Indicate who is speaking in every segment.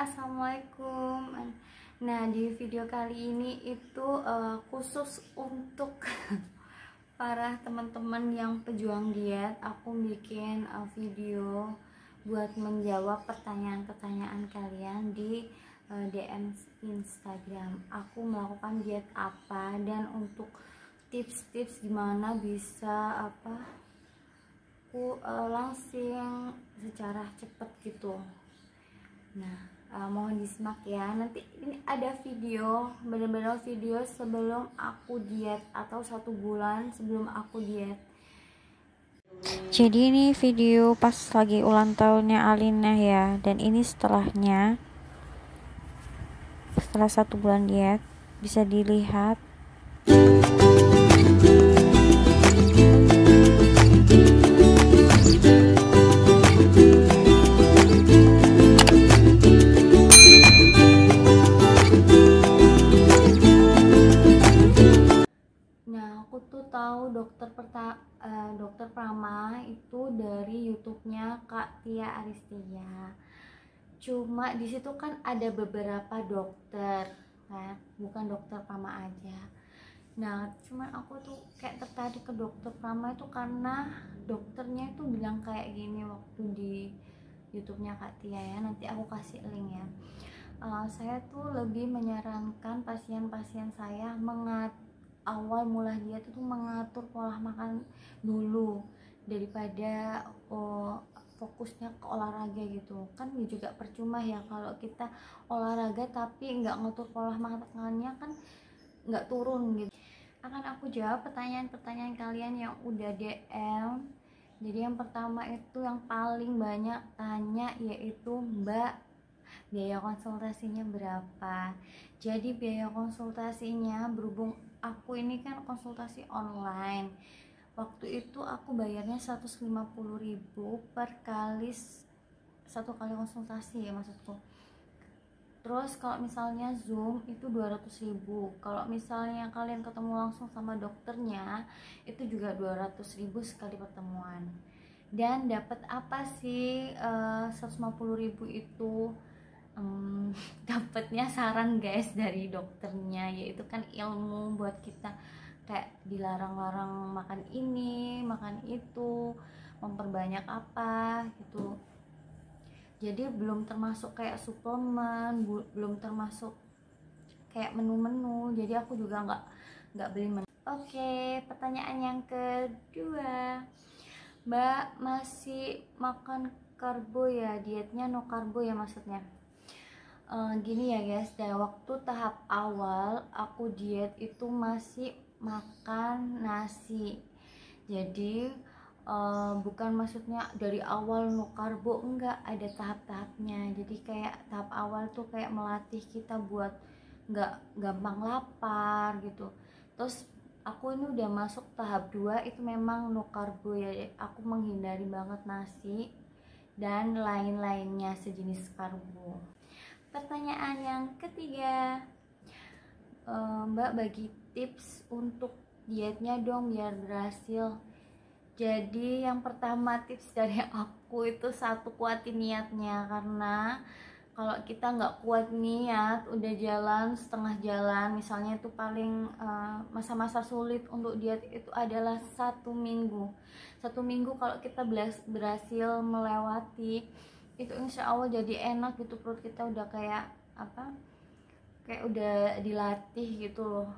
Speaker 1: Assalamualaikum. Nah, di video kali ini itu khusus untuk para teman-teman yang pejuang diet. Aku bikin video buat menjawab pertanyaan-pertanyaan kalian di DM Instagram. Aku melakukan diet apa dan untuk tips-tips gimana bisa aku langsing secara cepat gitu. Nah, mohon disimak ya. Nanti ini ada video, benar-benar video sebelum aku diet atau 1 bulan sebelum aku diet.
Speaker 2: Jadi ini video pas lagi ulang tahunnya Alina ya, dan ini setelahnya, setelah 1 bulan diet, bisa dilihat.
Speaker 1: Tahu dokter Prama itu dari YouTube-nya Kak Tia Aristia. Cuma di situ kan ada beberapa dokter, kan? Bukan dokter Prama aja. Nah, cuman aku tuh kayak tertarik ke dokter Prama itu karena dokternya itu bilang kayak gini waktu di YouTube-nya Kak Tia ya. Nanti aku kasih link ya. Saya tuh lebih menyarankan pasien-pasien saya awal mula diet itu mengatur pola makan dulu daripada fokusnya ke olahraga gitu kan. Juga percuma ya kalau kita olahraga tapi nggak ngatur pola makannya, kan nggak turun gitu. Akan aku jawab pertanyaan-pertanyaan kalian yang udah DM. Jadi yang pertama itu yang paling banyak tanya yaitu, Mbak, biaya konsultasinya berapa? Jadi biaya konsultasinya, berhubung aku ini kan konsultasi online, waktu itu aku bayarnya 150.000 per kali 1 kali konsultasi ya maksudku. Terus kalau misalnya Zoom itu 200.000. Kalau misalnya kalian ketemu langsung sama dokternya itu juga 200.000 sekali pertemuan. Dan dapat apa sih 150.000 itu? Dapatnya saran guys dari dokternya, yaitu kan ilmu buat kita, kayak dilarang-larang makan ini, makan itu, memperbanyak apa gitu. Jadi belum termasuk kayak suplemen, belum termasuk kayak menu-menu. Jadi aku juga nggak beli menu. Oke, pertanyaan yang kedua, Mbak masih makan karbo ya, dietnya no karbo ya maksudnya? Gini ya guys, dari waktu tahap awal aku diet itu masih makan nasi. Jadi bukan maksudnya dari awal no karbo, enggak, ada tahap-tahapnya. Jadi kayak tahap awal tuh kayak melatih kita buat nggak gampang lapar gitu. Terus aku ini udah masuk tahap 2, itu memang no karbo ya. Aku menghindari banget nasi dan lain-lainnya sejenis karbo. Pertanyaan yang ketiga, Mbak bagi tips untuk dietnya dong biar berhasil. Jadi yang pertama tips dari aku itu, 1, kuatin niatnya. Karena kalau kita nggak kuat niat, udah jalan setengah jalan, misalnya itu paling masa-masa sulit untuk diet itu adalah 1 minggu. 1 minggu kalau kita berhasil melewati itu, insya Allah jadi enak gitu, perut kita udah kayak kayak udah dilatih gitu loh.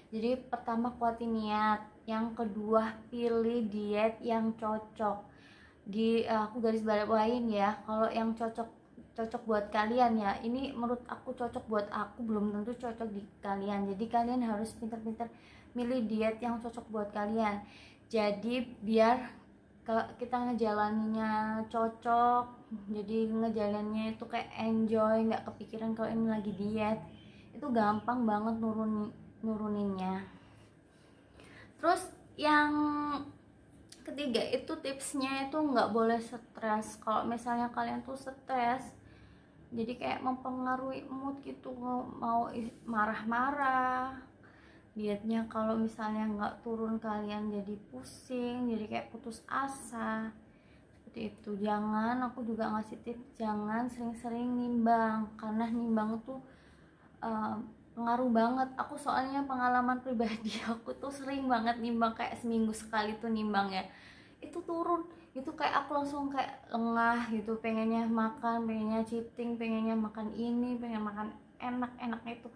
Speaker 1: Jadi pertama kuatin niat, yang kedua pilih diet yang cocok. Aku garis bawahin ya, kalau yang cocok buat kalian ya, ini menurut aku cocok buat aku, belum tentu cocok di kalian. Jadi kalian harus pintar-pintar milih diet yang cocok buat kalian. Jadi biar kita ngejalaninnya cocok, jadi ngejalannya itu kayak enjoy, nggak kepikiran kalau ini lagi diet. Itu gampang banget nuruninnya. Terus yang ketiga itu tipsnya itu nggak boleh stres. Kalau misalnya kalian tuh stres, jadi kayak mempengaruhi mood gitu, mau marah-marah, dietnya kalau misalnya nggak turun kalian jadi pusing, jadi kayak putus asa. seperti itu. Jangan, aku juga ngasih tips, jangan sering-sering nimbang, karena nimbang tuh ngaruh banget. Aku soalnya pengalaman pribadi, aku tuh sering banget nimbang, kayak seminggu sekali tuh nimbang ya, itu turun, itu kayak aku langsung kayak lengah gitu, pengennya makan, pengennya cheating, pengennya makan ini, pengen makan enak-enaknya itu,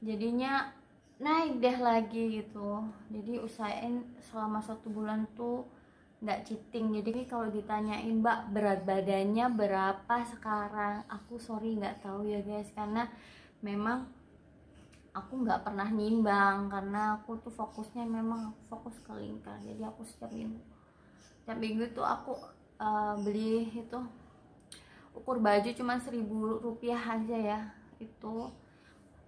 Speaker 1: jadinya naik deh lagi gitu. Jadi usahain selama 1 bulan tuh nggak cheating. Jadi kalau ditanyain Mbak berat badannya berapa sekarang, aku sorry nggak tahu ya guys, karena memang aku nggak pernah nimbang, karena aku tuh fokusnya memang fokus ke lingkar. Jadi aku setiap minggu tuh aku beli itu ukur baju cuma 1.000 rupiah aja ya. Itu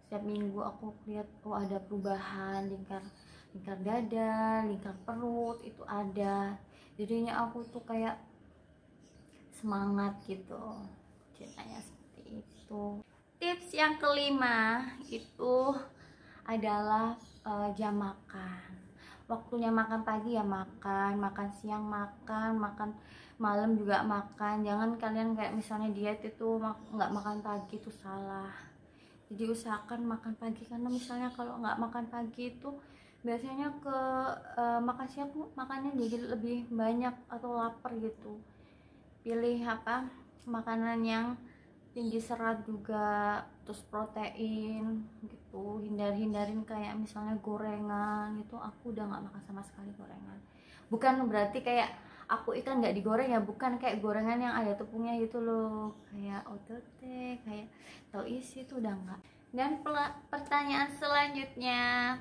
Speaker 1: setiap minggu aku lihat, oh ada perubahan, lingkar dada, lingkar perut itu ada. Jadinya aku tuh kayak semangat gitu, ceritanya seperti itu. Tips yang kelima itu adalah jam makan. Waktunya makan pagi ya makan, makan siang makan, makan malam juga makan. Jangan kalian kayak misalnya diet itu nggak makan pagi, itu salah. Jadi usahakan makan pagi, karena misalnya kalau nggak makan pagi itu biasanya ke makan siang makannya jadi lebih banyak atau lapar gitu. Pilih apa, makanan yang tinggi serat juga, terus protein gitu. Hindarin kayak misalnya gorengan gitu. Aku udah nggak makan sama sekali gorengan. Bukan berarti kayak aku ikan nggak digoreng ya, bukan, kayak gorengan yang ada tepungnya gitu loh, kayak otote, kayak tahu isi, itu udah nggak. Dan pertanyaan selanjutnya,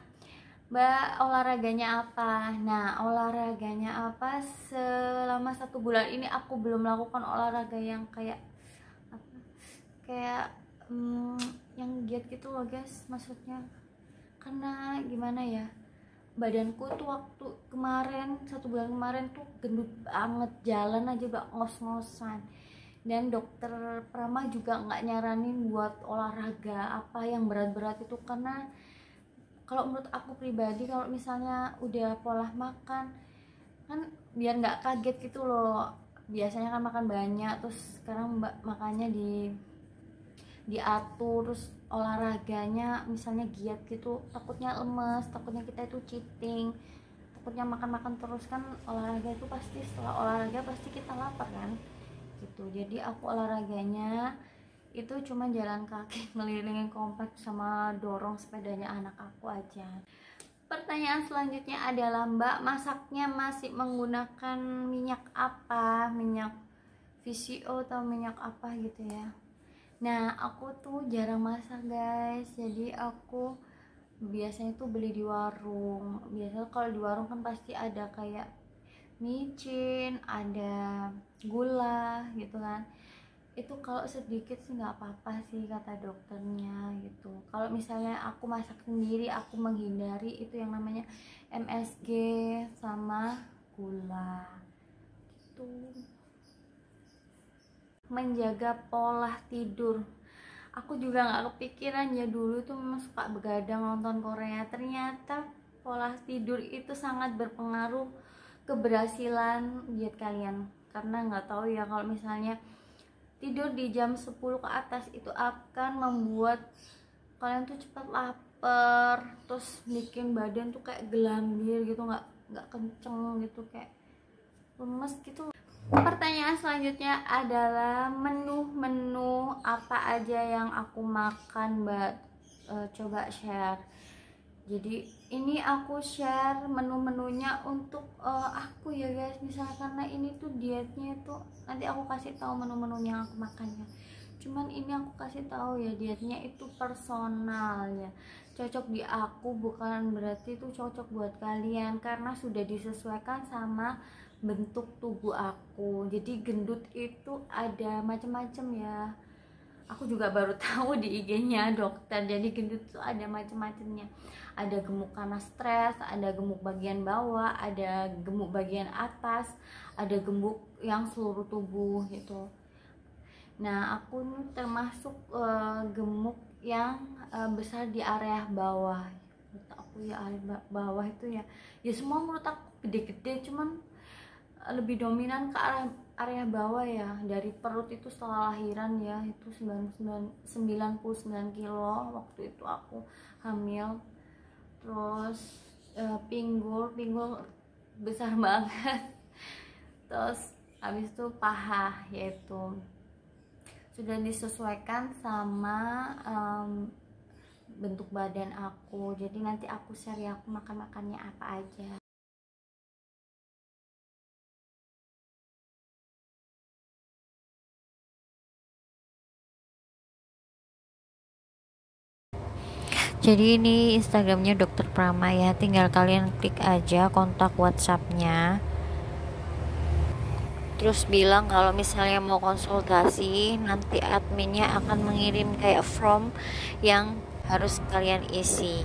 Speaker 1: Mbak, olahraganya apa? Nah, olahraganya apa? Selama 1 bulan ini aku belum melakukan olahraga yang kayak apa? Kayak yang giat gitu loh guys, maksudnya. Karena gimana ya? Badanku tuh waktu kemarin 1 bulan kemarin tuh gendut banget, jalan aja gak ngos-ngosan. Dan dokter Prama juga nggak nyaranin buat olahraga apa yang berat-berat itu, karena kalau menurut aku pribadi, kalau misalnya udah pola makan kan biar nggak kaget gitu loh. Biasanya kan makan banyak, terus sekarang makannya diatur, terus olahraganya misalnya giat gitu, takutnya lemes, takutnya kita itu cheating, takutnya makan terus. Kan olahraga itu pasti, setelah olahraga pasti kita lapar kan gitu. Jadi aku olahraganya itu cuma jalan kaki ngelilingin komplek sama dorong sepedanya anak aku aja. Pertanyaan selanjutnya adalah, Mbak, masaknya masih menggunakan minyak apa? Minyak VCO atau minyak apa gitu ya? Nah, aku tuh jarang masak guys, jadi aku biasanya tuh beli di warung. Biasanya kalau di warung kan pasti ada kayak micin, ada gula gitu kan. Itu kalau sedikit sih nggak apa-apa sih kata dokternya gitu. Kalau misalnya aku masak sendiri, aku menghindari itu yang namanya MSG sama gula gitu. Menjaga pola tidur, aku juga nggak kepikiran ya, dulu tuh memang suka begadang nonton Korea. Ternyata pola tidur itu sangat berpengaruh keberhasilan diet kalian. Karena nggak tahu ya, kalau misalnya tidur di jam 10 ke atas itu akan membuat kalian tuh cepat lapar, terus bikin badan tuh kayak gelambir gitu, nggak kenceng gitu, kayak lemes gitu. Pertanyaan selanjutnya adalah menu apa aja yang aku makan, Mbak. Coba share. Jadi ini aku share menu-menunya untuk aku ya guys, misalnya, karena ini tuh dietnya itu nanti aku kasih tahu menu-menu yang aku makannya. Cuman ini aku kasih tahu ya, dietnya itu personal ya, cocok di aku, bukan berarti itu cocok buat kalian, karena sudah disesuaikan sama bentuk tubuh aku. Jadi gendut itu ada macam-macam ya, aku juga baru tahu di IG-nya dokter. Jadi gendut itu ada macam-macamnya, ada gemuk karena stres, ada gemuk bagian bawah, ada gemuk bagian atas, ada gemuk yang seluruh tubuh gitu. Nah, aku termasuk gemuk yang besar di area bawah. Menurut aku ya area bawah itu ya semua menurut aku gede-gede, cuman lebih dominan ke arah area bawah ya, dari perut itu setelah lahiran ya, itu 99 kilo waktu itu aku hamil. Terus pinggul besar banget. Terus habis itu paha, yaitu sudah disesuaikan sama bentuk badan aku. Jadi nanti aku share ya aku makannya apa aja.
Speaker 2: Jadi ini Instagramnya Dokter Prama ya, tinggal kalian klik aja kontak WhatsAppnya, terus bilang kalau misalnya mau konsultasi, nanti adminnya akan mengirim kayak form yang harus kalian isi.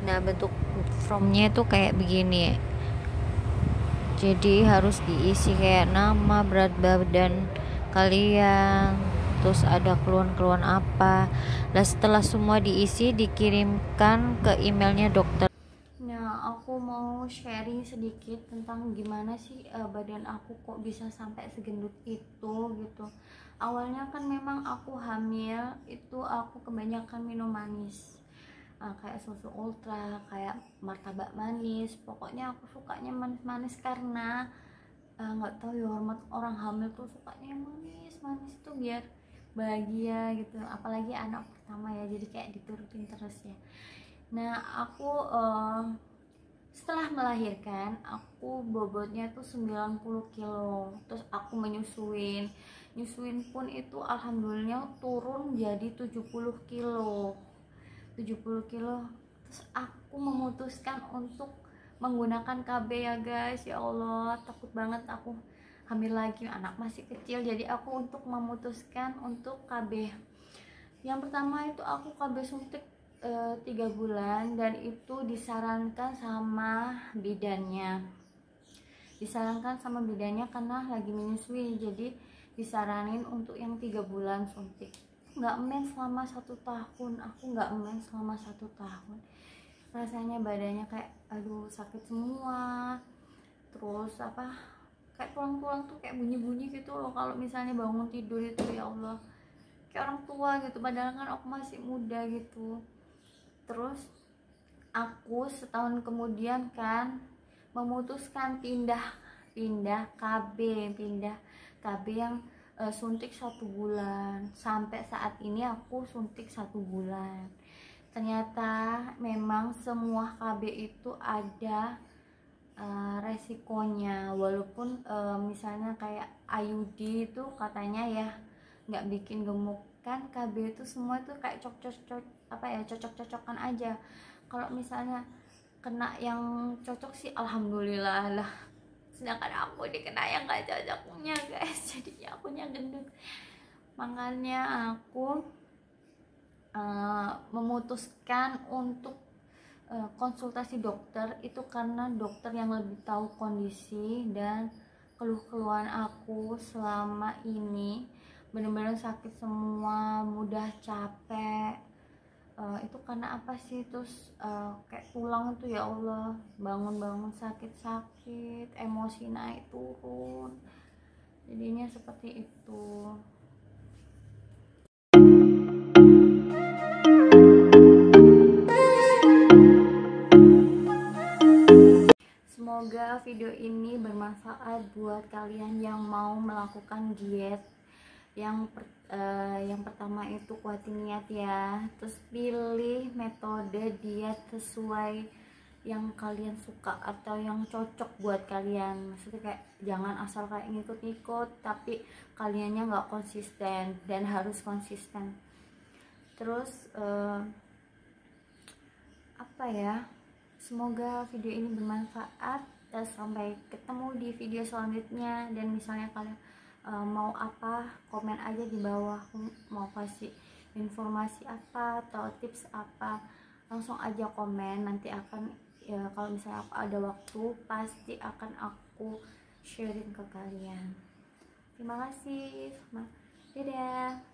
Speaker 2: Nah, bentuk formnya itu kayak begini, jadi harus diisi kayak nama, berat badan kalian, terus ada keluhan-keluhan apa. Nah, setelah semua diisi, dikirimkan ke emailnya dokter.
Speaker 1: Nah, aku mau sharing sedikit tentang gimana sih badan aku kok bisa sampai segendut itu gitu. Awalnya kan memang aku hamil itu aku kebanyakan minum manis, kayak susu ultra, kayak martabak manis. Pokoknya aku sukanya manis-manis karena nggak tahu ya, hormat orang hamil tuh sukanya yang manis-manis tuh biar bahagia gitu. Apalagi anak pertama ya, jadi kayak diturutin terus ya. Nah, aku setelah melahirkan aku bobotnya tuh 90 kilo. Terus aku nyusuin pun itu alhamdulillah turun jadi 70 kilo. Terus aku memutuskan untuk menggunakan KB ya guys. Ya Allah, takut banget aku hamil lagi, anak masih kecil. Jadi aku untuk memutuskan untuk KB. Yang pertama itu aku KB suntik 3 bulan, dan itu disarankan sama bidannya karena lagi menyusui, jadi disaranin untuk yang 3 bulan suntik. Nggak mens selama 1 tahun, rasanya badannya kayak aduh sakit semua. Terus apa, kayak tulang-tulang tuh kayak bunyi-bunyi gitu loh kalau misalnya bangun tidur itu. Ya Allah, kayak orang tua gitu, padahal kan aku masih muda gitu. Terus aku setahun kemudian kan memutuskan pindah KB yang suntik 1 bulan. Sampai saat ini aku suntik 1 bulan. Ternyata memang semua KB itu ada resikonya, walaupun misalnya kayak IUD itu katanya ya nggak bikin gemuk. Kan KB itu semua itu kayak cocok-cocokan aja. Kalau misalnya kena yang cocok sih alhamdulillah lah, sedangkan aku dikena yang nggak cocoknya guys, jadinya akunya gendut. Makanya aku memutuskan untuk konsultasi dokter itu karena dokter yang lebih tahu kondisi dan keluh-keluhan aku selama ini. Bener-bener sakit semua, mudah capek. Itu karena apa sih? Terus kayak tulang itu ya Allah, bangun-bangun sakit-sakit, emosi naik turun, jadinya seperti itu. Semoga video ini bermanfaat buat kalian yang mau melakukan diet. Yang pertama itu kuatin niat ya. Terus pilih metode diet sesuai yang kalian suka atau yang cocok buat kalian. Maksudnya kayak jangan asal kayak ngikut-ngikut tapi kaliannya nggak konsisten, dan harus konsisten. Terus apa ya, semoga video ini bermanfaat, dan sampai ketemu di video selanjutnya. Dan misalnya kalian mau apa, komen aja di bawah. Aku mau kasih informasi apa atau tips apa, langsung aja komen. Nanti akan ya, kalau misalnya aku ada waktu pasti akan aku sharing ke kalian. Terima kasih, dadah.